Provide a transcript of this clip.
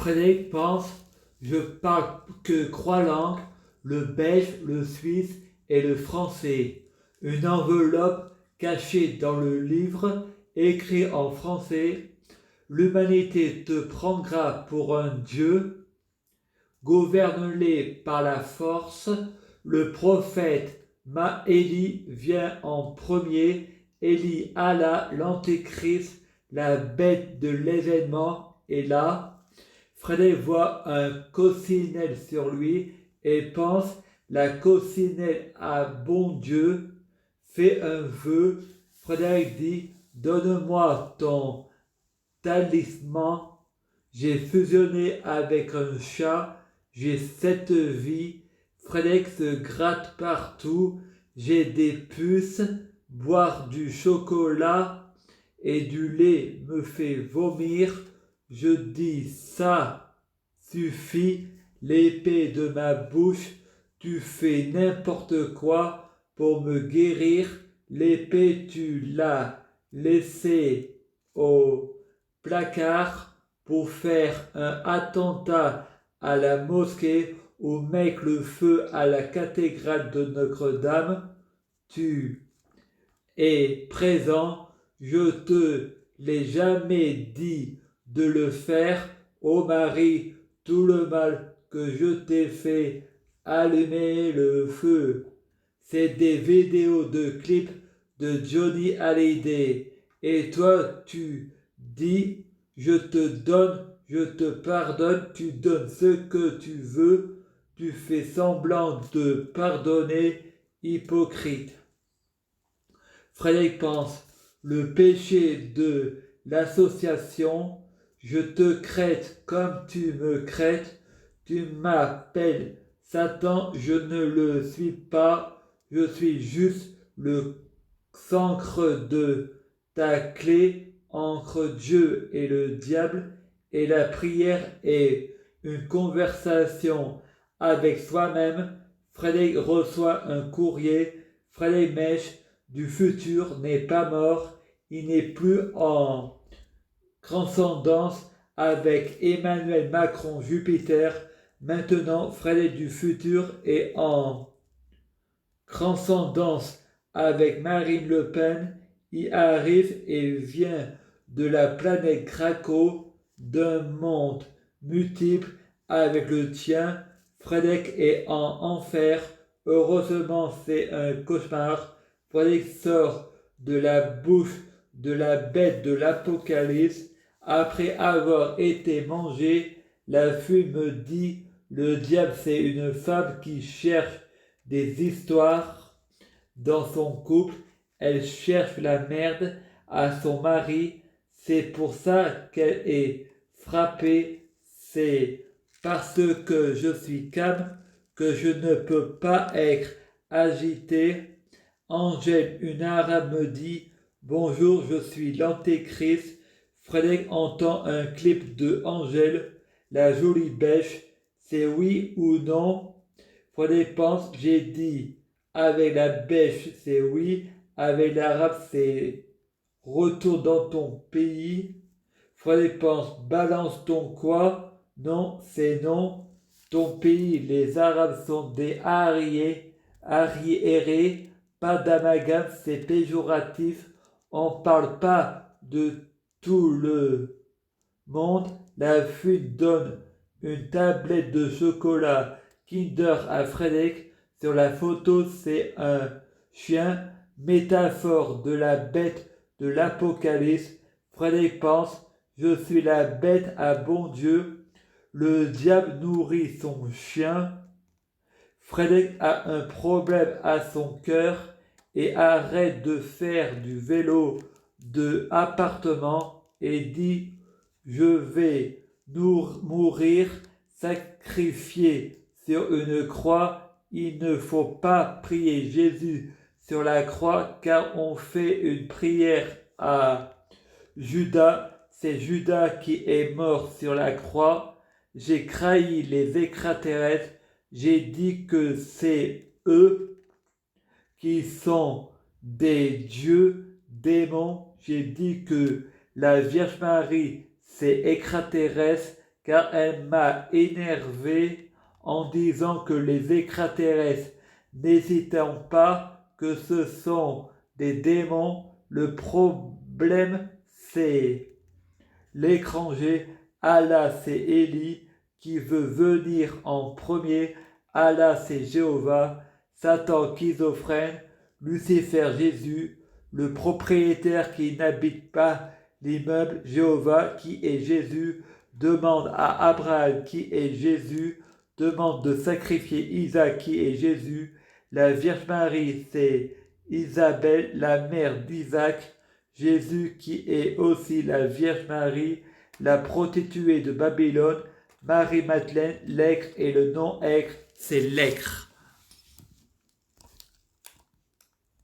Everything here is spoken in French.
Frédéric pense, je parle que 3 langues, le belge, le suisse et le français. Une enveloppe cachée dans le livre, écrit en français. L'humanité te prendra pour un dieu, gouverne-les par la force. Le prophète Maëli vient en premier. Élie Allah, l'antéchrist, la bête de l'événement est là. Frédéric voit un coccinelle sur lui et pense la coccinelle à bon Dieu, fait un vœu. Frédéric dit donne-moi ton talisman. J'ai fusionné avec un chat, j'ai 7 vies. Frédéric se gratte partout, j'ai des puces. Boire du chocolat et du lait me fait vomir. Je dis ça suffit, l'épée de ma bouche, tu fais n'importe quoi pour me guérir. L'épée tu l'as laissée au placard pour faire un attentat à la mosquée ou mettre le feu à la cathédrale de Notre-Dame. Tu es présent, je te l'ai jamais dit de le faire. Ô Marie, tout le mal que je t'ai fait, allumer le feu. C'est des vidéos de clips de Johnny Hallyday. Et toi, tu dis, je te donne, je te pardonne, tu donnes ce que tu veux, tu fais semblant de pardonner, hypocrite. Frédéric pense, le péché de l'association, je te crête comme tu me crêtes, tu m'appelles Satan, je ne le suis pas, je suis juste le cancre de ta clé entre Dieu et le diable, et la prière est une conversation avec soi-même. Frédéric reçoit un courrier. Frédéric Mèche du futur n'est pas mort, il n'est plus en transcendance avec Emmanuel Macron Jupiter. Maintenant, Frédéric du futur est en transcendance avec Marine Le Pen. Il arrive et vient de la planète Krakow, d'un monde multiple avec le tien. Frédéric est en enfer. Heureusement, c'est un cauchemar. Frédéric sort de la bouche de la bête de l'Apocalypse. Après avoir été mangé, la fille me dit le diable, c'est une femme qui cherche des histoires dans son couple. Elle cherche la merde à son mari. C'est pour ça qu'elle est frappée. C'est parce que je suis calme que je ne peux pas être agité. Angèle, une arabe, me dit bonjour, je suis l'antéchrist. Frédéric entend un clip de Angèle, la jolie bêche. C'est oui ou non? Frédéric pense, j'ai dit avec la bêche, c'est oui. Avec l'arabe, c'est retour dans ton pays. Frédéric pense, balance ton quoi? Non, c'est non. Ton pays, les Arabes sont des arriérés, pas d'amalgame, c'est péjoratif. On parle pas de tout le monde. La fuite donne une tablette de chocolat Kinder à Frédéric. Sur la photo, c'est un chien, métaphore de la bête de l'Apocalypse. Frédéric pense, je suis la bête à bon Dieu. Le diable nourrit son chien. Frédéric a un problème à son cœur et arrête de faire du vélo de appartement et dit je vais mourir sacrifié sur une croix. Il ne faut pas prier Jésus sur la croix car on fait une prière à Judas. C'est Judas qui est mort sur la croix. J'ai trahi les extraterrestres. J'ai dit que c'est eux qui sont des dieux, démons. J'ai dit que la Vierge Marie, c'est extraterrestre. car elle m'a énervé en disant que les extraterrestres n'hésitant pas que ce sont des démons. Le problème, c'est l'étranger. Allah, c'est Élie qui veut venir en premier. Allah, c'est Jéhovah. Satan, schizophrène. Lucifer, Jésus. Le propriétaire qui n'habite pas l'immeuble. Jéhovah, qui est Jésus. Demande à Abraham, qui est Jésus. Demande de sacrifier Isaac, qui est Jésus. La Vierge Marie, c'est Isabelle, la mère d'Isaac. Jésus, qui est aussi la Vierge Marie. La prostituée de Babylone, Marie-Madeleine, l'Ègre, et le nom Ègre, c'est l'Ègre.